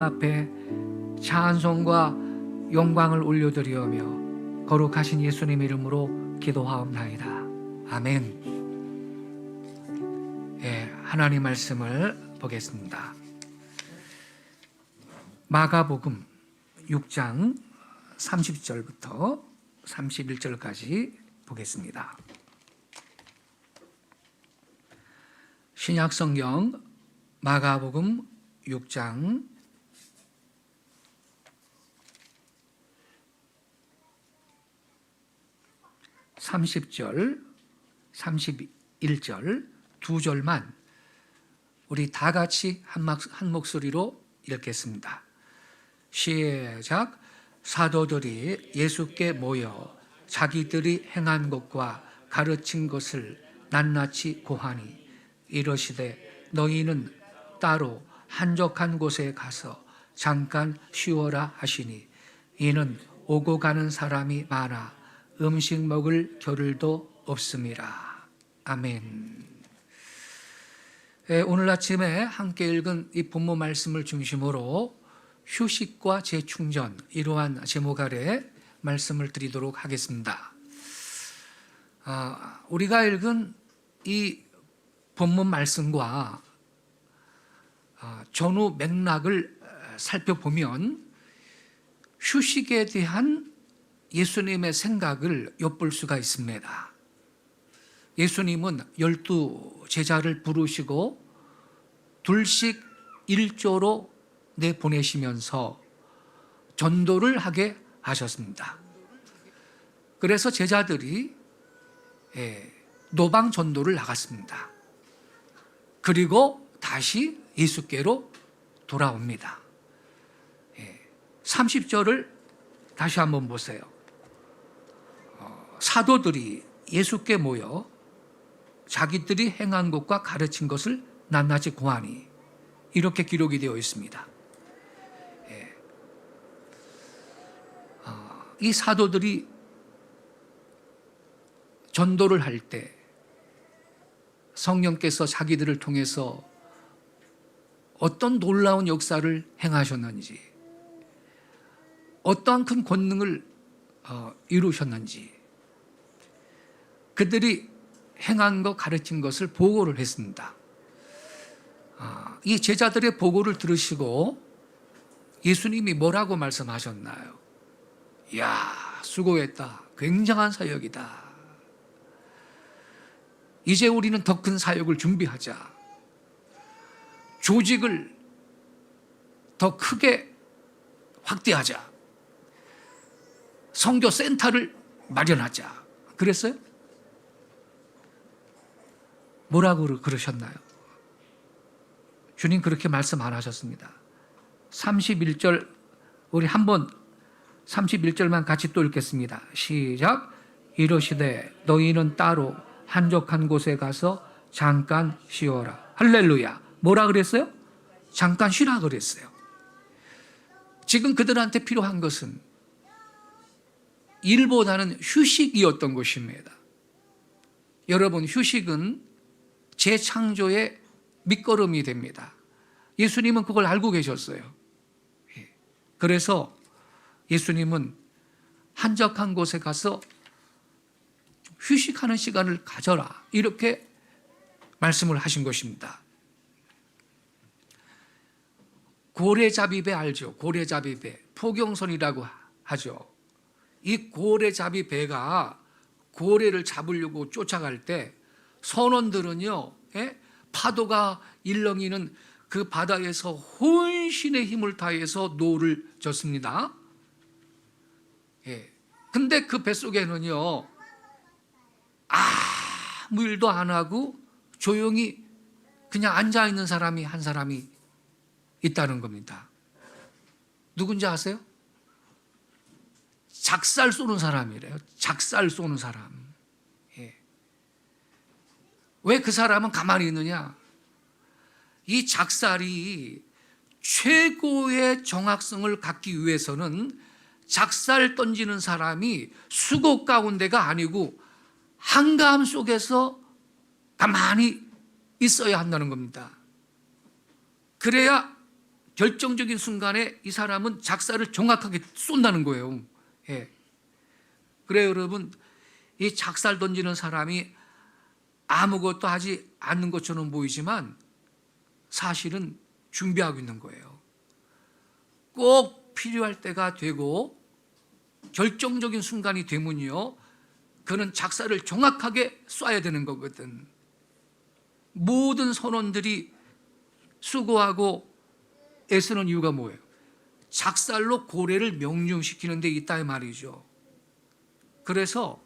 앞에 찬송과 영광을 올려드리오며 거룩하신 예수님 이름으로 기도하옵나이다. 아멘. 하나님 말씀을 보겠습니다. 마가복음 6장 30절부터 31절까지 보겠습니다. 신약성경 마가복음 6장 30절, 31절 두 절만 우리 다 같이 한 목소리로 읽겠습니다. 시작. 사도들이 예수께 모여 자기들이 행한 것과 가르친 것을 낱낱이 고하니 이러시되 너희는 따로 한적한 곳에 가서 잠깐 쉬어라 하시니 이는 오고 가는 사람이 많아 음식 먹을 겨를도 없음이라. 아멘. 오늘 아침에 함께 읽은 이 본문 말씀을 중심으로 휴식과 재충전, 이러한 제목 아래 말씀을 드리도록 하겠습니다. 우리가 읽은 이 본문 말씀과 전후 맥락을 살펴보면 휴식에 대한 예수님의 생각을 엿볼 수가 있습니다. 예수님은 12 제자를 부르시고 둘씩 1조로 내보내시면서 전도를 하게 하셨습니다. 그래서 제자들이 노방 전도를 나갔습니다. 그리고 다시 예수께로 돌아옵니다. 30절을 다시 한번 보세요. 사도들이 예수께 모여 자기들이 행한 것과 가르친 것을 낱낱이 고하니 이렇게 기록이 되어 있습니다. 이 사도들이 전도를 할 때 성령께서 자기들을 통해서 어떤 놀라운 역사를 행하셨는지, 어떠한 큰 권능을 이루셨는지, 그들이 행한 것, 가르친 것을 보고를 했습니다. 이 제자들의 보고를 들으시고 예수님이 뭐라고 말씀하셨나요? 이야, 수고했다. 굉장한 사역이다. 이제 우리는 더 큰 사역을 준비하자. 조직을 더 크게 확대하자. 선교 센터를 마련하자. 그랬어요? 뭐라고 그러셨나요? 주님 그렇게 말씀 안 하셨습니다. 31절 우리 한번 31절만 같이 또 읽겠습니다. 시작. 이러시되 너희는 따로 한적한 곳에 가서 잠깐 쉬어라. 할렐루야. 뭐라 그랬어요? 잠깐 쉬라 그랬어요. 지금 그들한테 필요한 것은 일보다는 휴식이었던 것입니다. 여러분, 휴식은 재창조의 밑거름이 됩니다. 예수님은 그걸 알고 계셨어요. 그래서 예수님은 한적한 곳에 가서 휴식하는 시간을 가져라, 이렇게 말씀을 하신 것입니다. 고래잡이배 알죠? 고래잡이배, 포경선이라고 하죠. 이 고래잡이배가 고래를 잡으려고 쫓아갈 때 선원들은요, 파도가 일렁이는 그 바다에서 혼신의 힘을 다해서 노를 젓습니다. 근데 그 뱃속에는요, 아무 일도 안 하고 조용히 그냥 앉아있는 사람이 한 사람이 있다는 겁니다. 누군지 아세요? 작살 쏘는 사람이래요. 작살 쏘는 사람. 왜 그 사람은 가만히 있느냐? 이 작살이 최고의 정확성을 갖기 위해서는 작살 던지는 사람이 수고 가운데가 아니고 한가함 속에서 가만히 있어야 한다는 겁니다. 그래야 결정적인 순간에 이 사람은 작사를 정확하게 쏜다는 거예요. 예. 그래요, 여러분. 이 작사를 던지는 사람이 아무것도 하지 않는 것처럼 보이지만 사실은 준비하고 있는 거예요. 꼭 필요할 때가 되고 결정적인 순간이 되면요, 그는 작사를 정확하게 쏴야 되는 거거든. 모든 선원들이 수고하고 애쓰는 이유가 뭐예요? 작살로 고래를 명중시키는 데 있다 이 말이죠. 그래서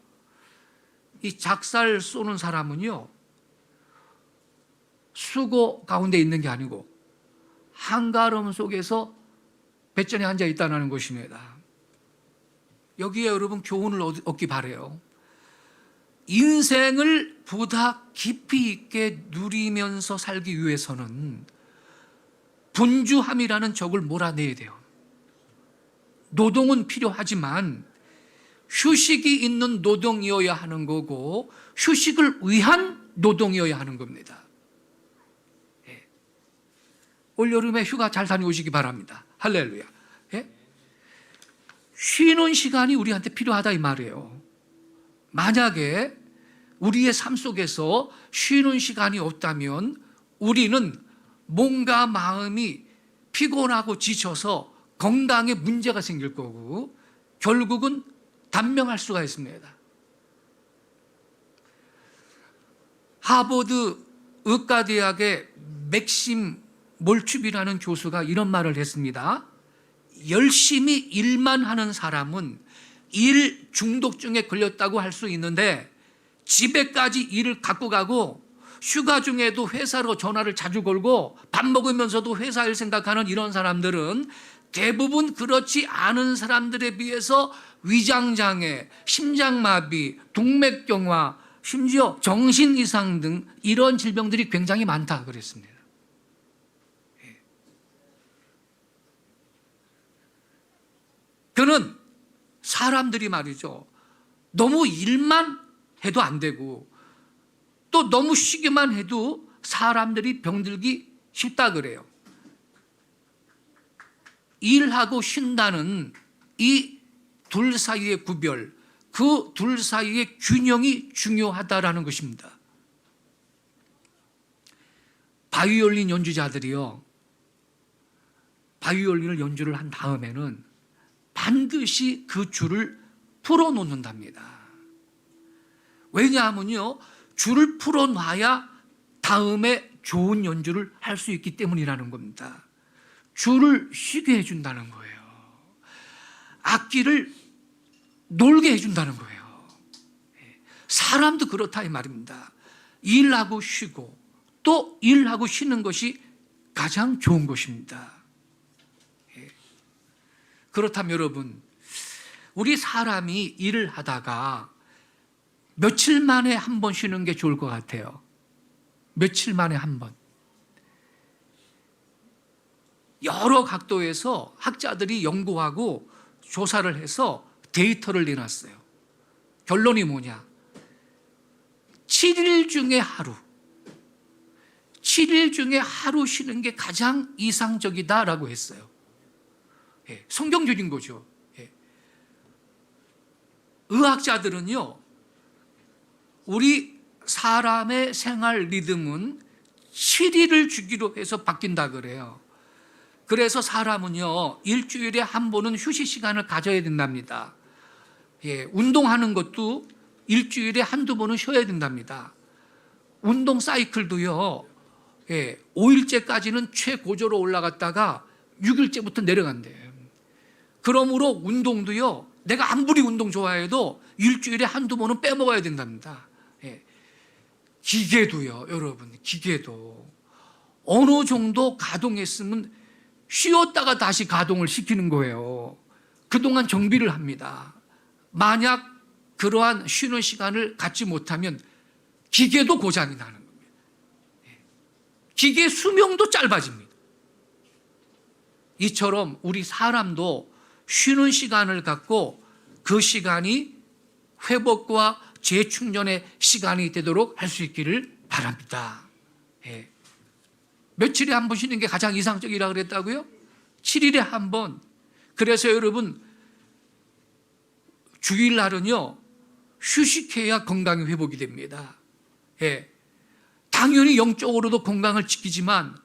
이 작살 쏘는 사람은요, 수고 가운데 있는 게 아니고 한가름 속에서 배전에 앉아 있다는 것입니다. 여기에 여러분 교훈을 얻기 바라요. 인생을 보다 깊이 있게 누리면서 살기 위해서는 분주함이라는 적을 몰아내야 돼요. 노동은 필요하지만 휴식이 있는 노동이어야 하는 거고 휴식을 위한 노동이어야 하는 겁니다. 예. 올여름에 휴가 잘 다녀오시기 바랍니다. 할렐루야. 예? 쉬는 시간이 우리한테 필요하다 이 말이에요. 만약에 우리의 삶 속에서 쉬는 시간이 없다면 우리는 몸과 마음이 피곤하고 지쳐서 건강에 문제가 생길 거고 결국은 단명할 수가 있습니다. 하버드 의과대학의 맥심 몰춥이라는 교수가 이런 말을 했습니다. 열심히 일만 하는 사람은 일 중독증에 걸렸다고 할 수 있는데 집에까지 일을 갖고 가고 휴가 중에도 회사로 전화를 자주 걸고 밥 먹으면서도 회사 일 생각하는 이런 사람들은 대부분 그렇지 않은 사람들에 비해서 위장장애, 심장마비, 동맥경화, 심지어 정신 이상 등 이런 질병들이 굉장히 많다 그랬습니다. 그는 사람들이 말이죠, 너무 일만 해도 안 되고 또 너무 쉬기만 해도 사람들이 병들기 쉽다 그래요. 일하고 쉰다는 이 둘 사이의 구별, 그 둘 사이의 균형이 중요하다라는 것입니다. 바이올린 연주자들이요, 바이올린을 연주를 한 다음에는 반드시 그 줄을 풀어놓는답니다. 왜냐하면요, 줄을 풀어놔야 다음에 좋은 연주를 할 수 있기 때문이라는 겁니다. 줄을 쉬게 해준다는 거예요. 악기를 놀게 해준다는 거예요. 사람도 그렇다 이 말입니다. 일하고 쉬고 또 일하고 쉬는 것이 가장 좋은 것입니다. 그렇다면 여러분, 우리 사람이 일을 하다가 며칠 만에 한 번 쉬는 게 좋을 것 같아요. 며칠 만에 한 번. 여러 각도에서 학자들이 연구하고 조사를 해서 데이터를 내놨어요. 결론이 뭐냐? 7일 중에 하루. 7일 중에 하루 쉬는 게 가장 이상적이다라고 했어요. 예, 성경적인 거죠. 예. 의학자들은요, 우리 사람의 생활 리듬은 7일을 주기로 해서 바뀐다 그래요. 그래서 사람은요, 일주일에 한 번은 휴식 시간을 가져야 된답니다. 예, 운동하는 것도 일주일에 한두 번은 쉬어야 된답니다. 운동 사이클도요, 예, 5일째까지는 최고조로 올라갔다가 6일째부터 내려간대요. 그러므로 운동도요, 내가 아무리 운동 좋아해도 일주일에 한두 번은 빼먹어야 된답니다. 예. 기계도요, 여러분, 기계도 어느 정도 가동했으면 쉬었다가 다시 가동을 시키는 거예요. 그동안 정비를 합니다. 만약 그러한 쉬는 시간을 갖지 못하면 기계도 고장이 나는 겁니다. 기계 수명도 짧아집니다. 이처럼 우리 사람도 쉬는 시간을 갖고 그 시간이 회복과 재충전의 시간이 되도록 할 수 있기를 바랍니다. 예. 며칠에 한 번 쉬는 게 가장 이상적이라고 그랬다고요? 7일에 한 번. 그래서 여러분, 주일날은요, 휴식해야 건강이 회복이 됩니다. 예. 당연히 영적으로도 건강을 지키지만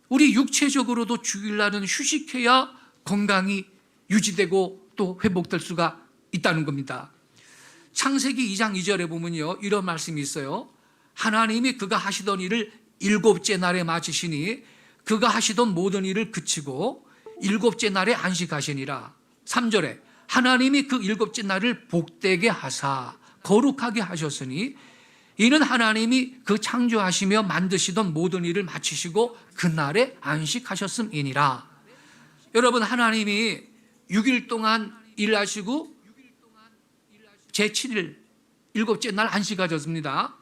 우리 육체적으로도 주일날은 휴식해야 건강이 유지되고 또 회복될 수가 있다는 겁니다. 창세기 2장 2절에 보면요, 이런 말씀이 있어요. 하나님이 그가 하시던 일을 일곱째 날에 마치시니 그가 하시던 모든 일을 그치고 일곱째 날에 안식하시니라. 3절에 하나님이 그 일곱째 날을 복되게 하사 거룩하게 하셨으니 이는 하나님이 그 창조하시며 만드시던 모든 일을 마치시고 그날에 안식하셨음이니라. 여러분, 하나님이 6일 동안 일하시고 제7일 일곱째 날 안식하셨습니다.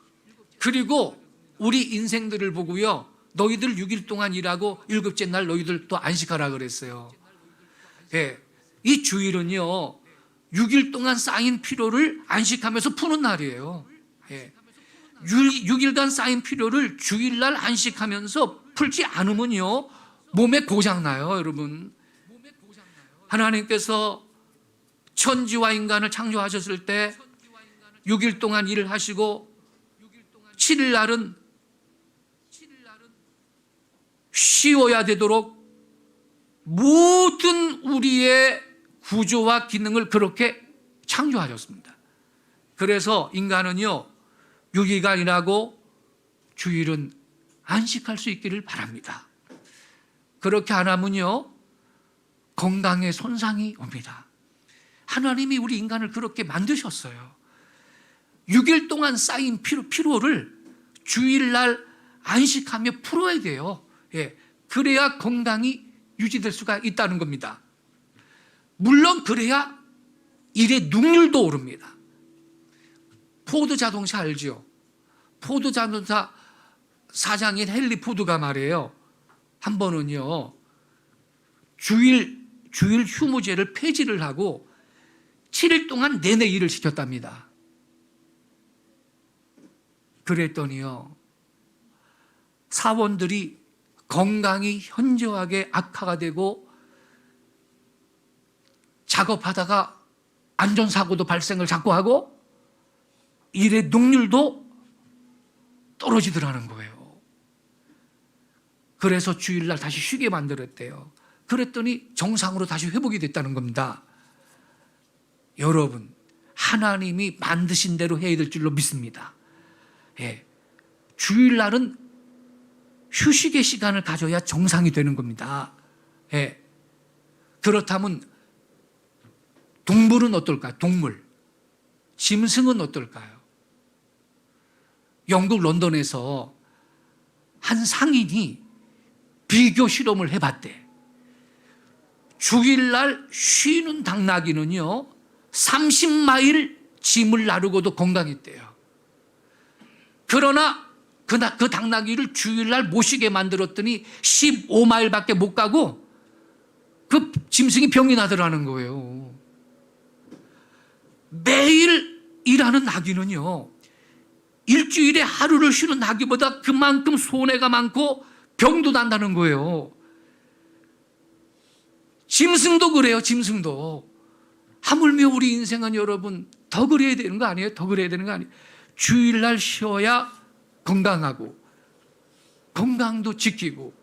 그리고 우리 인생들을 보고요, 너희들 6일 동안 일하고 일곱째 날 너희들 또 안식하라 그랬어요. 예, 이 주일은요 6일 동안 쌓인 피로를 안식하면서 푸는 날이에요. 예, 6일간 쌓인 피로를 주일날 안식하면서 풀지 않으면요 몸에 고장나요. 여러분, 하나님께서 천지와 인간을 창조하셨을 때 6일 동안 일을 하시고 7일 날은 쉬어야 되도록 모든 우리의 구조와 기능을 그렇게 창조하셨습니다. 그래서 인간은요 6일간 일하고 주일은 안식할 수 있기를 바랍니다. 그렇게 안 하면요 건강에 손상이 옵니다. 하나님이 우리 인간을 그렇게 만드셨어요. 6일 동안 쌓인 피로를 주일날 안식하며 풀어야 돼요. 예, 그래야 건강이 유지될 수가 있다는 겁니다. 물론 그래야 일의 능률도 오릅니다. 포드 자동차 알죠? 포드 자동차 사장인 헨리 포드가 말해요. 한 번은요 주일 휴무제를 폐지를 하고 7일 동안 내내 일을 시켰답니다. 그랬더니요 사원들이 건강이 현저하게 악화가 되고 작업하다가 안전사고도 발생을 자꾸 하고 일의 능률도 떨어지더라는 거예요. 그래서 주일날 다시 쉬게 만들었대요. 그랬더니 정상으로 다시 회복이 됐다는 겁니다. 여러분, 하나님이 만드신 대로 해야 될 줄로 믿습니다. 예, 주일날은 휴식의 시간을 가져야 정상이 되는 겁니다. 예, 그렇다면 동물은 어떨까요? 동물, 짐승은 어떨까요? 영국 런던에서 한 상인이 비교 실험을 해봤대. 주일날 쉬는 당나귀는요 30마일 짐을 나르고도 건강했대요. 그러나 그 당나귀를 주일날 못 쉬게 만들었더니 15마일밖에 못 가고 그 짐승이 병이 나더라는 거예요. 매일 일하는 나귀는요 일주일에 하루를 쉬는 나귀보다 그만큼 손해가 많고 병도 난다는 거예요. 짐승도 그래요. 짐승도. 하물며 우리 인생은 여러분 더 그래야 되는 거 아니에요? 더 그래야 되는 거 아니에요? 주일날 쉬어야 건강하고 건강도 지키고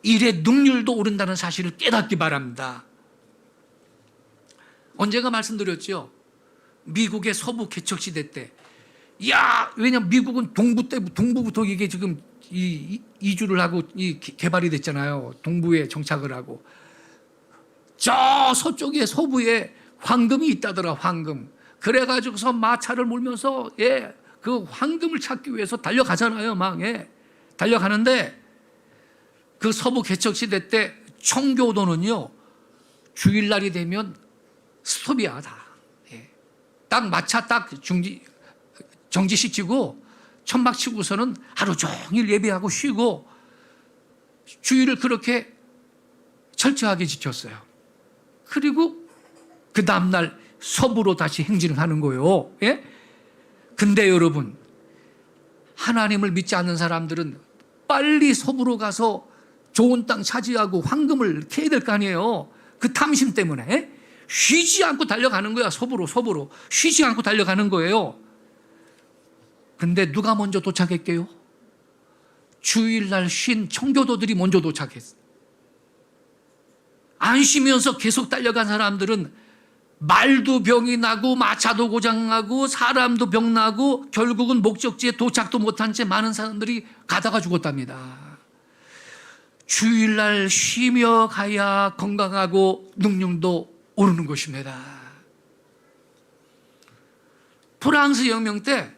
일의 능률도 오른다는 사실을 깨닫기 바랍니다. 언제가 말씀드렸죠? 미국의 서부 개척 시대 때, 왜냐면 미국은 동부부터 이게 지금 이주를 하고 개발이 됐잖아요. 동부에 정착을 하고. 저 서쪽에 서부에 황금이 있다더라, 황금. 그래가지고서 마차를 몰면서 그 황금을 찾기 위해서 달려가잖아요, 막. 달려가는데 그 서부 개척 시대 때 청교도는요 주일날이 되면 스톱이야 다. 딱 마차 딱 정지시키고 천막 치고서는 하루 종일 예배하고 쉬고 주일을 그렇게 철저하게 지켰어요. 그리고 그 다음날 서부로 다시 행진을 하는 거예요. 예? 근데 여러분, 하나님을 믿지 않는 사람들은 빨리 서부로 가서 좋은 땅 차지하고 황금을 캐야 될 거 아니에요. 그 탐심 때문에 쉬지 않고 달려가는 거야. 섭으로 쉬지 않고 달려가는 거예요. 근데 누가 먼저 도착했게요? 주일날 쉰 청교도들이 먼저 도착했어. 안 쉬면서 계속 달려간 사람들은 말도 병이 나고 마차도 고장나고 사람도 병나고 결국은 목적지에 도착도 못한 채 많은 사람들이 가다가 죽었답니다. 주일날 쉬며 가야 건강하고 능력도 오르는 것입니다. 프랑스 혁명 때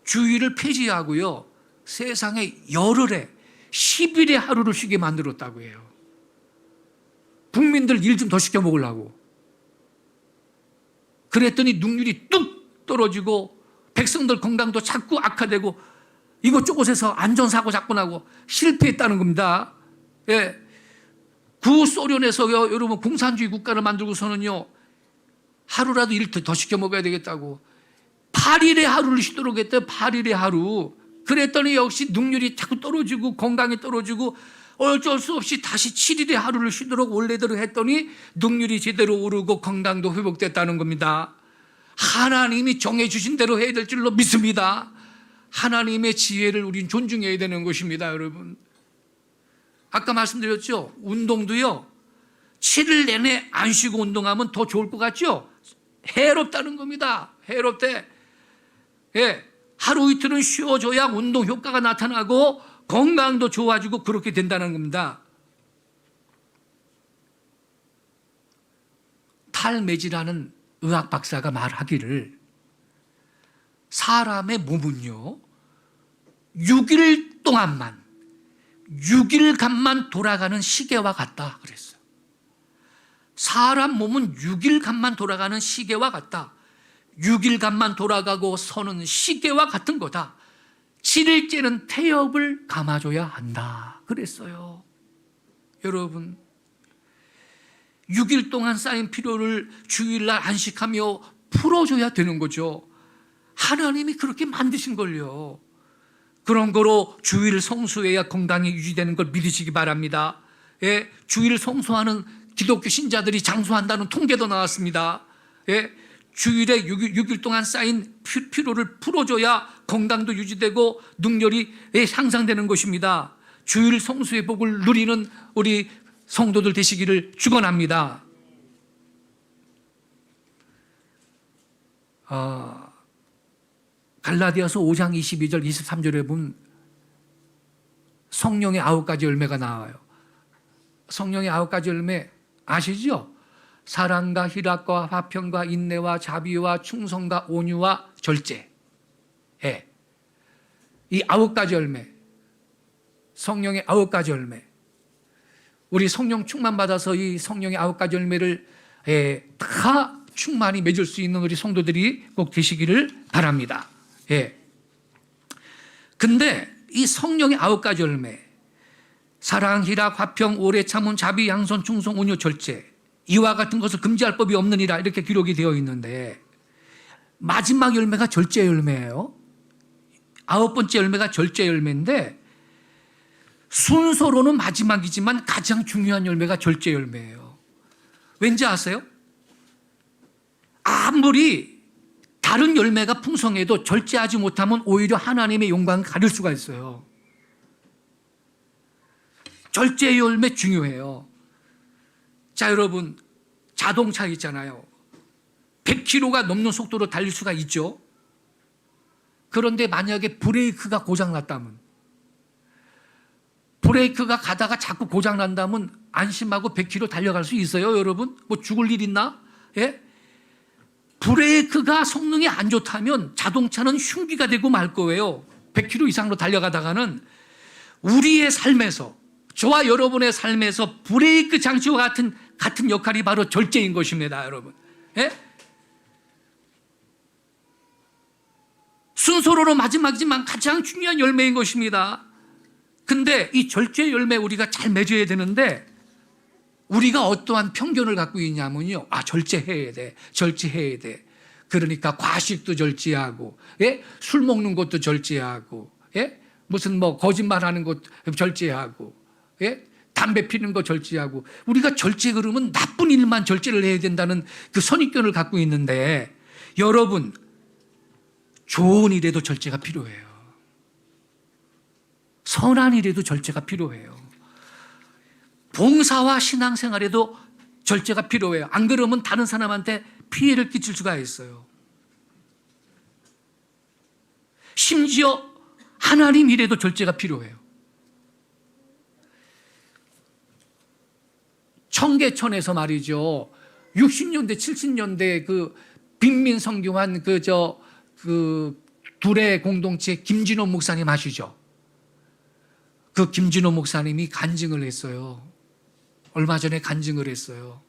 주일을 폐지하고요, 세상에 열흘에 10일의 하루를 쉬게 만들었다고 해요. 국민들 일 좀 더 시켜 먹으려고. 그랬더니 능률이 뚝 떨어지고 백성들 건강도 자꾸 악화되고 이곳저곳에서 안전사고 자꾸 나고 실패했다는 겁니다. 예. 구소련에서요, 여러분 공산주의 국가를 만들고서는요, 하루라도 일 더 시켜 먹어야 되겠다고 8일의 하루를 쉬도록 했대요. 8일의 하루. 그랬더니 역시 능률이 자꾸 떨어지고 건강이 떨어지고 어쩔 수 없이 다시 7일의 하루를 쉬도록 원래대로 했더니 능률이 제대로 오르고 건강도 회복됐다는 겁니다. 하나님이 정해주신 대로 해야 될 줄로 믿습니다. 하나님의 지혜를 우린 존중해야 되는 것입니다, 여러분. 아까 말씀드렸죠? 운동도요, 7일 내내 안 쉬고 운동하면 더 좋을 것 같죠? 해롭다는 겁니다. 해롭대. 예, 하루 이틀은 쉬어줘야 운동 효과가 나타나고 건강도 좋아지고 그렇게 된다는 겁니다. 탈메지라는 의학 박사가 말하기를 사람의 몸은요 6일간만 돌아가는 시계와 같다 그랬어요. 사람 몸은 6일간만 돌아가는 시계와 같다. 6일간만 돌아가고 서는 시계와 같은 거다. 7일째는 태엽을 감아줘야 한다 그랬어요. 여러분, 6일 동안 쌓인 피로를 주일날 안식하며 풀어줘야 되는 거죠. 하나님이 그렇게 만드신 걸요. 그런 거로 주일 성수해야 건강이 유지되는 걸 믿으시기 바랍니다. 예, 주일 성수하는 기독교 신자들이 장수한다는 통계도 나왔습니다. 예, 주일에 6일 동안 쌓인 피로를 풀어줘야 건강도 유지되고 능력이 향상되는 것입니다. 주일 성수의 복을 누리는 우리 성도들 되시기를 축원합니다. 갈라디아서 5장 22절 23절에 보면 성령의 9가지 열매가 나와요. 성령의 9가지 열매 아시죠? 사랑과 희락과 화평과 인내와 자비와 충성과 온유와 절제. 예. 이 9가지 열매, 성령의 9가지 열매. 우리 성령 충만 받아서 이 성령의 9가지 열매를 다 충만히 맺을 수 있는 우리 성도들이 꼭 되시기를 바랍니다. 예. 근데 이 성령의 9가지 열매, 사랑, 희락, 화평, 오래 참음, 자비, 양선, 충성, 온유, 절제, 이와 같은 것을 금지할 법이 없느니라 이렇게 기록이 되어 있는데 마지막 열매가 절제 열매예요. 9번째 열매가 절제 열매인데 순서로는 마지막이지만 가장 중요한 열매가 절제 열매예요. 왠지 아세요? 아무리 다른 열매가 풍성해도 절제하지 못하면 오히려 하나님의 영광을 가릴 수가 있어요. 절제 열매 중요해요. 자, 여러분, 자동차 있잖아요. 100km가 넘는 속도로 달릴 수가 있죠. 그런데 만약에 브레이크가 고장났다면, 브레이크가 가다가 자꾸 고장난다면 안심하고 100km 달려갈 수 있어요, 여러분? 뭐 죽을 일 있나? 예? 브레이크가 성능이 안 좋다면 자동차는 흉기가 되고 말 거예요. 100km 이상으로 달려가다가는. 우리의 삶에서, 저와 여러분의 삶에서 브레이크 장치와 같은 역할이 바로 절제인 것입니다, 여러분. 예? 순서로는 마지막이지만 가장 중요한 열매인 것입니다. 근데 이 절제 열매 우리가 잘 맺어야 되는데 우리가 어떠한 편견을 갖고 있냐면요. 절제해야 돼. 절제해야 돼. 그러니까 과식도 절제하고, 예? 술 먹는 것도 절제하고, 예? 무슨 뭐 거짓말하는 것 절제하고, 예? 담배 피는 거 절제하고. 우리가 절제 그러면 나쁜 일만 절제를 해야 된다는 그 선입견을 갖고 있는데, 여러분, 좋은 일에도 절제가 필요해요. 선한 일에도 절제가 필요해요. 봉사와 신앙생활에도 절제가 필요해요. 안 그러면 다른 사람한테 피해를 끼칠 수가 있어요. 심지어 하나님 일에도 절제가 필요해요. 청계천에서 말이죠. 60년대, 70년대 그 빈민 선교한 그 둘의 공동체 김진호 목사님 아시죠? 그 김진호 목사님이 간증을 했어요. 얼마 전에 간증을 했어요.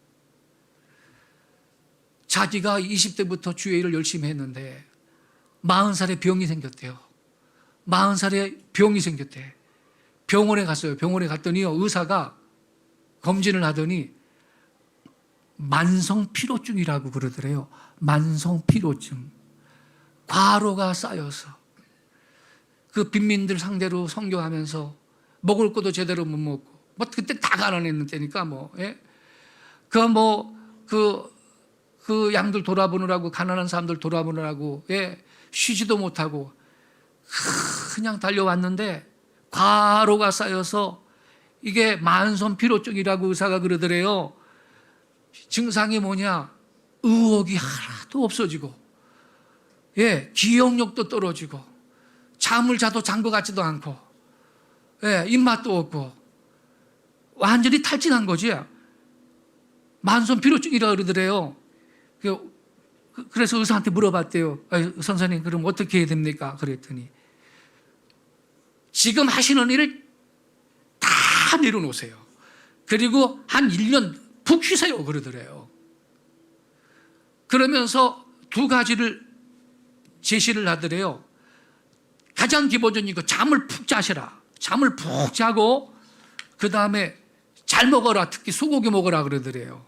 자기가 20대부터 주의 일을 열심히 했는데 40살에 병이 생겼대요. 40살에 병이 생겼대. 병원에 갔어요. 병원에 갔더니요, 의사가 검진을 하더니 만성피로증이라고 그러더래요. 만성피로증. 과로가 쌓여서 그 빈민들 상대로 선교하면서 먹을 것도 제대로 못 먹고, 뭐 그때 다 가난했는 때니까 그 양들 돌아보느라고, 가난한 사람들 돌아보느라고, 예, 쉬지도 못하고 그냥 달려왔는데 과로가 쌓여서 이게 만성피로증이라고 의사가 그러더래요. 증상이 뭐냐? 의욕이 하나도 없어지고, 예, 기억력도 떨어지고, 잠을 자도 잔 것 같지도 않고, 예, 입맛도 없고, 완전히 탈진한 거지. 만성피로증이라고 그러더래요. 그래서 의사한테 물어봤대요. 선생님, 그럼 어떻게 해야 됩니까? 그랬더니 지금 하시는 일을 다 내려놓으세요. 그리고 한 1년 푹 쉬세요. 그러더래요. 그러면서 두 가지를 제시를 하더래요. 가장 기본적인 거, 잠을 푹 자시라. 잠을 푹 자고, 그 다음에 잘 먹어라. 특히 소고기 먹어라 그러더래요.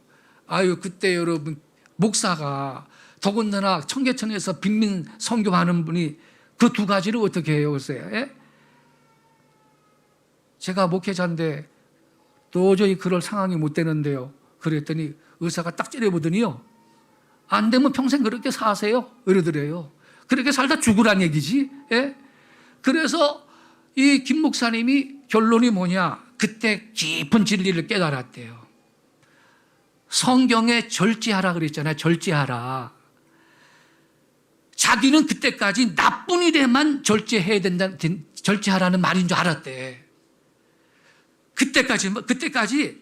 아유, 그때 여러분, 목사가 더군다나 청계천에서 빈민 선교하는 분이 그 두 가지를 어떻게 해요? 글쎄요. 예? 제가 목회자인데 도저히 그럴 상황이 못 되는데요. 그랬더니 의사가 딱 째려보더니요, 안 되면 평생 그렇게 사세요. 이러더래요. 그렇게 살다 죽으란 얘기지. 예? 그래서 이 김 목사님이 결론이 뭐냐? 그때 깊은 진리를 깨달았대요. 성경에 절제하라 그랬잖아요. 절제하라. 자기는 그때까지 나쁜 일에만 절제해야 된다, 절제하라는 말인 줄 알았대. 그때까지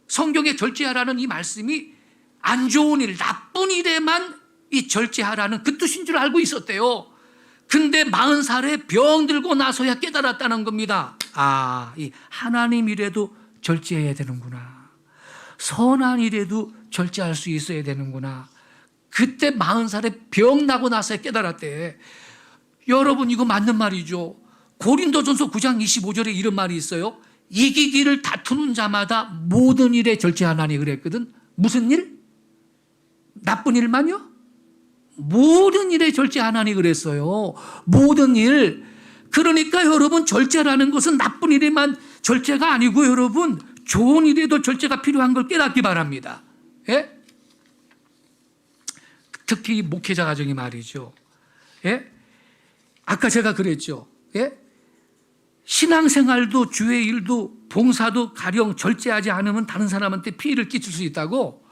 성경에 절제하라는 이 말씀이 안 좋은 일, 나쁜 일에만 이 절제하라는 그 뜻인 줄 알고 있었대요. 근데 40살에 병 들고 나서야 깨달았다는 겁니다. 아, 이 하나님 일에도 절제해야 되는구나. 선한 일에도 절제할 수 있어야 되는구나. 그때 40살에 병 나고 나서야 깨달았대. 여러분, 이거 맞는 말이죠. 고린도전서 9장 25절에 이런 말이 있어요. 이기기를 다투는 자마다 모든 일에 절제하나니 그랬거든. 무슨 일? 나쁜 일만요? 모든 일에 절제하나니 그랬어요. 모든 일. 그러니까 여러분, 절제라는 것은 나쁜 일에만 절제가 아니고, 여러분, 좋은 일에도 절제가 필요한 걸 깨닫기 바랍니다. 예? 특히 목회자 가정이 말이죠. 예? 아까 제가 그랬죠. 예? 신앙생활도 주의 일도 봉사도 가령 절제하지 않으면 다른 사람한테 피해를 끼칠 수 있다고.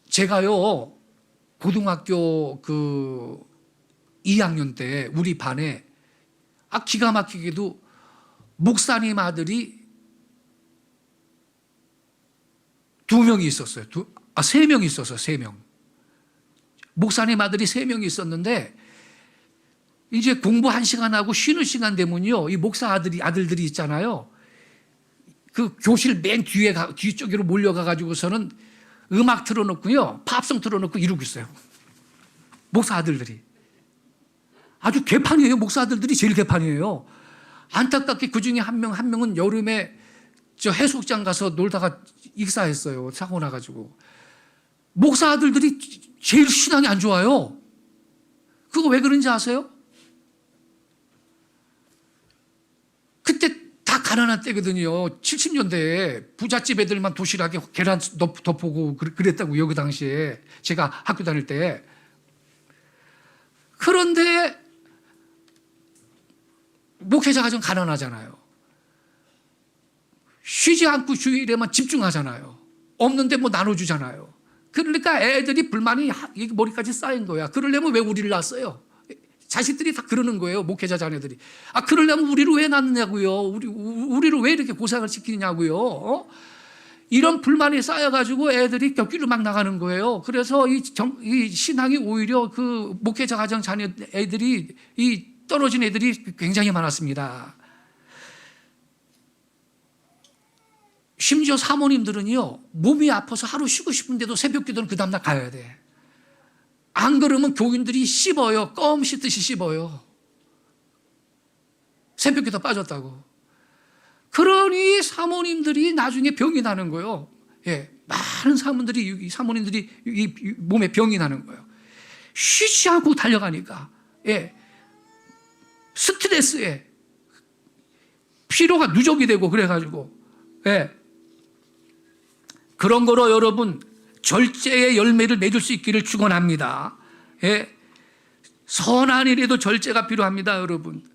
제가요, 고등학교 2학년 때 우리 반에 기가 막히게도 목사님 아들이 2명이 있었어요. 3명이 있었어요. 3명. 목사님 아들이 3명이 있었는데, 이제 공부 1시간 하고 쉬는 시간 되면요, 이 목사 아들들이 있잖아요. 그 교실 맨 뒤쪽으로 몰려가 가지고서는 음악 틀어놓고요, 팝송 틀어놓고 이러고 있어요. 목사 아들들이. 아주 개판이에요. 목사 아들들이 제일 개판이에요. 안타깝게 그 중에 한 명은 여름에 해수욕장 가서 놀다가 익사했어요. 사고 나가지고. 목사 아들들이 제일 신앙이 안 좋아요. 그거 왜 그런지 아세요? 그때 다 가난한 때거든요. 70년대에 부잣집 애들만 도시락에 계란 덮고 그랬다고요. 그 당시에 제가 학교 다닐 때. 그런데 목회자가 좀 가난하잖아요. 쉬지 않고 주일에만 집중하잖아요. 없는데 뭐 나눠주잖아요. 그러니까 애들이 불만이 머리까지 쌓인 거야. 그러려면 왜 우리를 낳았어요? 자식들이 다 그러는 거예요. 목회자 자녀들이. 그러려면 우리를 왜 낳느냐고요. 우리를 왜 이렇게 고생을 시키냐고요. 이런 불만이 쌓여가지고 애들이 격기로 막 나가는 거예요. 그래서 이 신앙이 오히려 그 목회자 가정 자녀 애들이 떨어진 애들이 굉장히 많았습니다. 심지어 사모님들은요, 몸이 아파서 하루 쉬고 싶은데도 새벽 기도는 그 다음날 가야 돼. 안 그러면 교인들이 씹어요. 껌 씹듯이 씹어요. 새벽 기도 빠졌다고. 그러니 사모님들이 나중에 병이 나는 거예요. 예, 많은 사모님들이 몸에 병이 나는 거예요. 쉬지 않고 달려가니까. 예, 스트레스에 피로가 누적이 되고 그래가지고. 예, 그런 거로 여러분 절제의 열매를 맺을 수 있기를 축원합니다. 예, 선한 일에도 절제가 필요합니다, 여러분.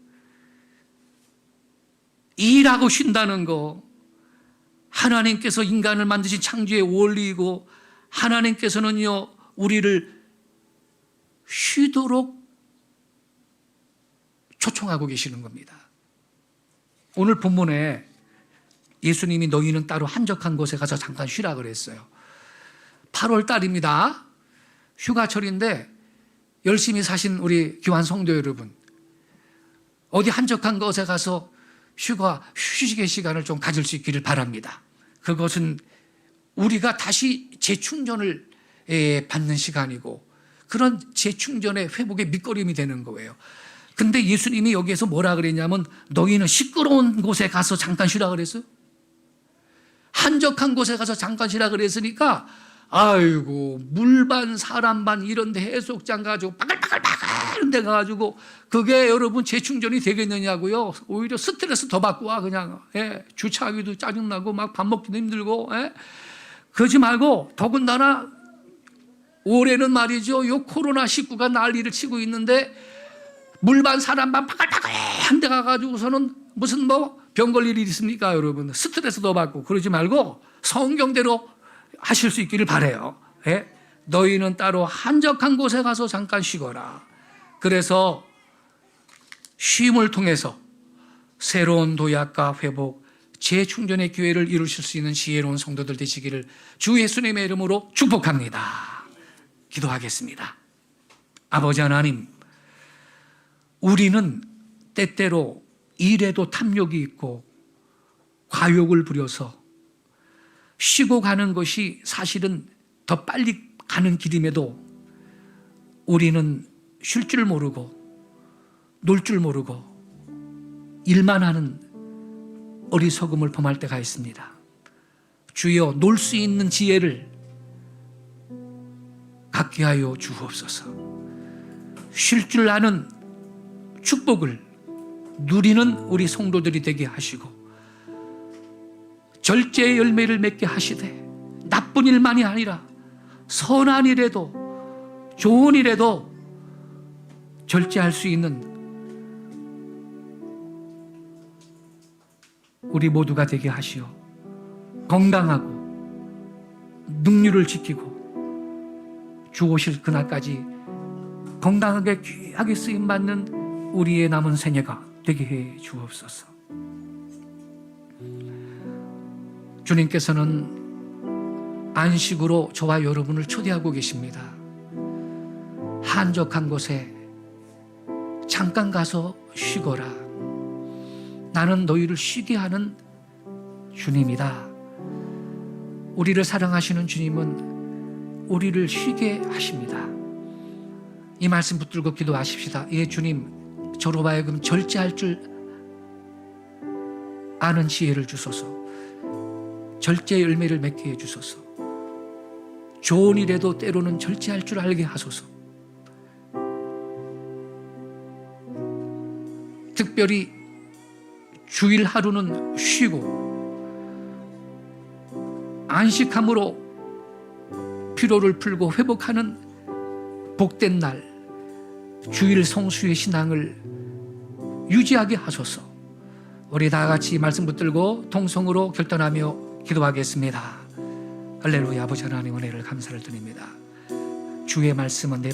일하고 쉰다는 거, 하나님께서 인간을 만드신 창조의 원리이고 하나님께서는요 우리를 쉬도록 초청하고 계시는 겁니다. 오늘 본문에 예수님이 너희는 따로 한적한 곳에 가서 잠깐 쉬라 그랬어요. 8월 달입니다. 휴가철인데 열심히 사신 우리 교환 성도 여러분, 어디 한적한 곳에 가서 휴식의 시간을 좀 가질 수 있기를 바랍니다. 그것은 우리가 다시 재충전을 받는 시간이고 그런 재충전의 회복의 밑거름이 되는 거예요. 근데 예수님이 여기에서 뭐라 그랬냐면 너희는 시끄러운 곳에 가서 잠깐 쉬라 그랬어요. 한적한 곳에 가서 잠깐 쉬라 그랬으니까 아이고 물반 사람반 이런 데 해수욕장 가지고 빠글빠글빠글 이런 데 가가지고 그게 여러분 재충전이 되겠느냐고요. 오히려 스트레스 더 받고 와 그냥. 예, 주차하기도 짜증나고 막 밥 먹기도 힘들고. 예. 그러지 말고 더군다나 올해는 말이죠 요 코로나19가 난리를 치고 있는데 물반 사람반 빠글빠글 한 데 가가지고서는 무슨 뭐 병 걸릴 일이 있습니까 여러분. 스트레스 더 받고 그러지 말고 성경대로 하실 수 있기를 바라요. 예? 너희는 따로 한적한 곳에 가서 잠깐 쉬거라. 그래서 쉼을 통해서 새로운 도약과 회복, 재충전의 기회를 이루실 수 있는 지혜로운 성도들 되시기를 주 예수님의 이름으로 축복합니다. 기도하겠습니다. 아버지 하나님, 우리는 때때로 일에도 탐욕이 있고 과욕을 부려서 쉬고 가는 것이 사실은 더 빨리 가는 길임에도 우리는 쉴 줄 모르고 놀 줄 모르고 일만 하는 어리석음을 범할 때가 있습니다. 주여 놀 수 있는 지혜를 갖게 하여 주옵소서. 쉴 줄 아는 축복을 누리는 우리 성도들이 되게 하시고 절제의 열매를 맺게 하시되 나쁜 일만이 아니라 선한 일에도 좋은 일에도 절제할 수 있는 우리 모두가 되게 하시오. 건강하고 능률을 지키고 주 오실 그날까지 건강하게 귀하게 쓰임받는 우리의 남은 생애가 되게 해 주옵소서. 주님께서는 안식으로 저와 여러분을 초대하고 계십니다. 한적한 곳에 잠깐 가서 쉬거라. 나는 너희를 쉬게 하는 주님이다. 우리를 사랑하시는 주님은 우리를 쉬게 하십니다. 이 말씀 붙들고 기도하십시다. 예, 주님, 저로 하여금 절제할 줄 아는 지혜를 주소서. 절제의 열매를 맺게 해주소서. 좋은 일에도 때로는 절제할 줄 알게 하소서. 특별히 주일 하루는 쉬고 안식함으로 피로를 풀고 회복하는 복된 날, 주일 성수의 신앙을 유지하게 하소서. 우리 다 같이 말씀 붙들고 통성으로 결단하며 기도하겠습니다. 할렐루야. 아버지 하나님 은혜를 감사를 드립니다. 주의 말씀은 내